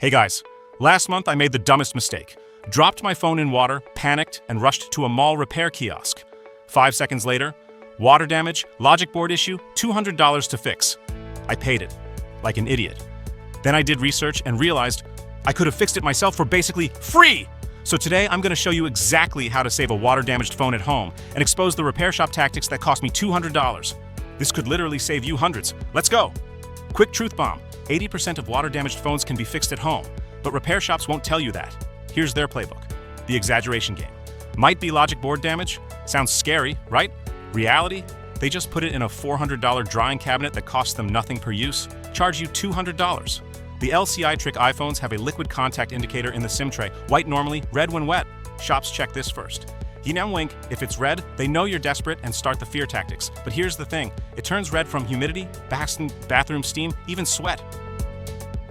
Hey guys, last month I made the dumbest mistake. Dropped my phone in water, panicked, and rushed to a mall repair kiosk. 5 seconds later, water damage, logic board issue, $200 to fix. I paid it, like an idiot. Then I did research and realized I could have fixed it myself for basically free! So today I'm going to show you exactly how to save a water-damaged phone at home and expose the repair shop tactics that cost me $200. This could literally save you hundreds. Let's go! Quick truth bomb. 80% of water-damaged phones can be fixed at home, but repair shops won't tell you that. Here's their playbook. The exaggeration game. Might be logic board damage? Sounds scary, right? Reality? They just put it in a $400 drying cabinet that costs them nothing per use, charge you $200. The LCI trick iPhones have a liquid contact indicator in the SIM tray, white normally, red when wet. Shops check this first. Wink, if it's red, they know you're desperate and start the fear tactics. But here's the thing, it turns red from humidity, bathroom steam, even sweat.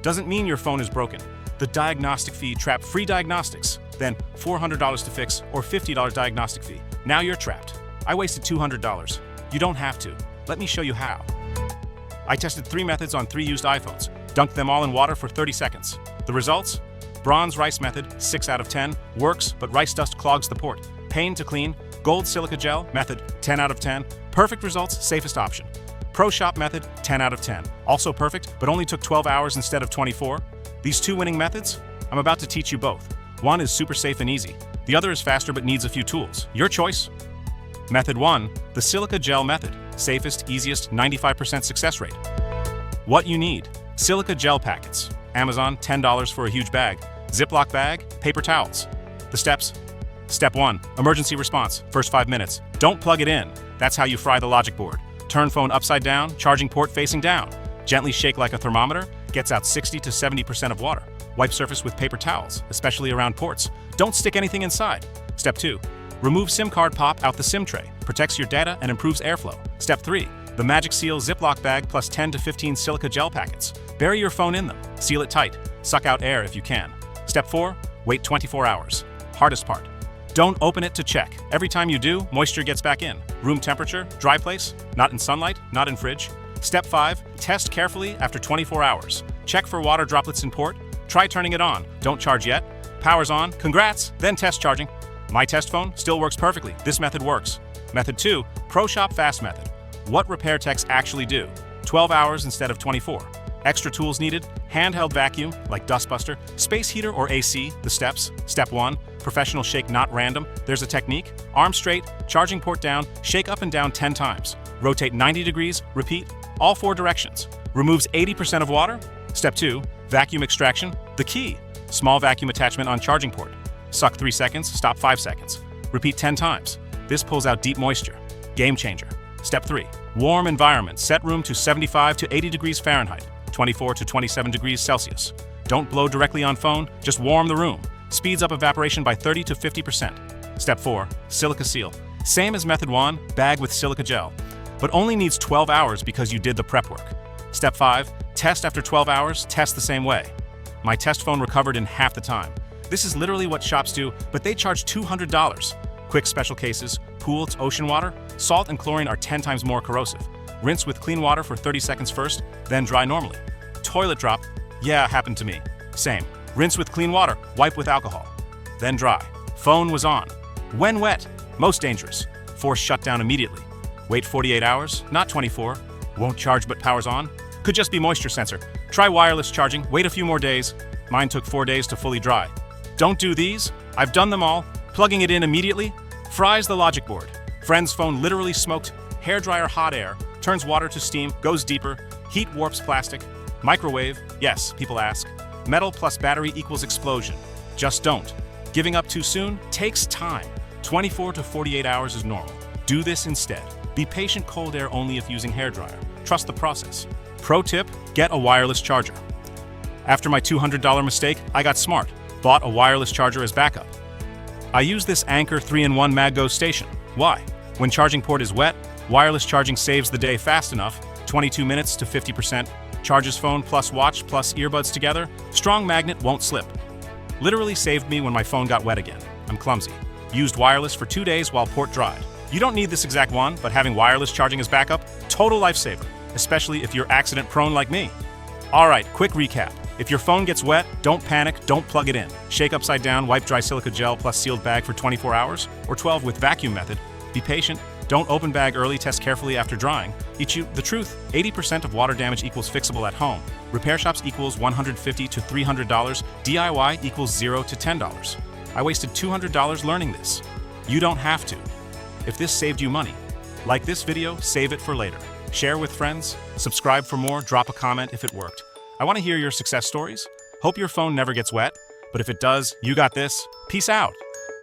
Doesn't mean your phone is broken. The diagnostic fee trapped free diagnostics, then $400 to fix or $50 diagnostic fee. Now you're trapped. I wasted $200. You don't have to. Let me show you how. I tested 3 methods on 3 used iPhones, dunked them all in water for 30 seconds. The results? Bronze rice method, 6 out of 10, works, but rice dust clogs the port. Pain to clean, gold silica gel method, 10 out of 10. Perfect results, safest option. Pro shop method, 10 out of 10. Also perfect, but only took 12 hours instead of 24. These 2 winning methods? I'm about to teach you both. One is super safe and easy. The other is faster but needs a few tools. Your choice. Method 1, the silica gel method. Safest, easiest, 95% success rate. What you need: silica gel packets. Amazon, $10 for a huge bag. Ziploc bag, paper towels. The steps. Step 1, emergency response, first 5 minutes. Don't plug it in. That's how you fry the logic board. Turn phone upside down, charging port facing down. Gently shake like a thermometer, gets out 60 to 70% of water. Wipe surface with paper towels, especially around ports. Don't stick anything inside. Step 2, remove SIM card pop out the SIM tray. Protects your data and improves airflow. Step 3, the Magic Seal Ziploc bag plus 10 to 15 silica gel packets. Bury your phone in them. Seal it tight. Suck out air if you can. Step 4, wait 24 hours. Hardest part. Don't open it to check. Every time you do, moisture gets back in. Room temperature, dry place, not in sunlight, not in fridge. Step 5, test carefully after 24 hours. Check for water droplets in port. Try turning it on. Don't charge yet. Power's on. Congrats. Then test charging. My test phone still works perfectly. This method works. Method 2, Pro Shop Fast Method. What repair techs actually do. 12 hours instead of 24. Extra tools needed: handheld vacuum, like dustbuster, space heater or AC, the steps. Step 1, professional shake not random. There's a technique. Arm straight, charging port down, shake up and down 10 times. Rotate 90 degrees, repeat, all 4 directions. Removes 80% of water. Step 2, vacuum extraction, the key. Small vacuum attachment on charging port. Suck 3 seconds, stop 5 seconds. Repeat 10 times. This pulls out deep moisture. Game changer. Step 3, warm environment. Set room to 75 to 80 degrees Fahrenheit. 24 to 27 degrees Celsius. Don't blow directly on phone, just warm the room. Speeds up evaporation by 30 to 50%. Step 4, silica seal. Same as method 1, bag with silica gel, but only needs 12 hours because you did the prep work. Step 5, test after 12 hours, test the same way. My test phone recovered in half the time. This is literally what shops do, but they charge $200. Quick special cases: pool to ocean water, salt and chlorine are 10 times more corrosive. Rinse with clean water for 30 seconds first, then dry normally. Toilet drop, yeah, happened to me. Same. Rinse with clean water, wipe with alcohol. Then dry. Phone was on. When wet, most dangerous. Force shut down immediately. Wait 48 hours, not 24. Won't charge but power's on. Could just be moisture sensor. Try wireless charging, wait a few more days. Mine took 4 days to fully dry. Don't do these. I've done them all. Plugging it in immediately fries the logic board. Friend's phone literally smoked. Hairdryer hot air, turns water to steam, goes deeper. Heat warps plastic. Microwave, yes, people ask. Metal plus battery equals explosion. Just don't. Giving up too soon takes time. 24 to 48 hours is normal. Do this instead. Be patient, cold air only if using hairdryer. Trust the process. Pro tip, get a wireless charger. After my $200 mistake, I got smart. Bought a wireless charger as backup. I use this Anker 3-in-1 MagGo station. Why? When charging port is wet, wireless charging saves the day fast enough, 22 minutes to 50%. Charges phone plus watch plus earbuds together. Strong magnet won't slip. Literally saved me when my phone got wet again. I'm clumsy. Used wireless for 2 days while port dried. You don't need this exact one, but having wireless charging as backup, total lifesaver, especially if you're accident prone like me. Alright, quick recap. If your phone gets wet, don't panic, don't plug it in. Shake upside down, wipe dry silica gel plus sealed bag for 24 hours, or 12 with vacuum method. Be patient. Don't open bag early, test carefully after drying. Eat you the truth. 80% of water damage equals fixable at home. Repair shops equals $150 to $300. DIY equals $0 to $10. I wasted $200 learning this. You don't have to. If this saved you money, like this video, save it for later. Share with friends, subscribe for more, drop a comment if it worked. I want to hear your success stories. Hope your phone never gets wet, but if it does, you got this. Peace out.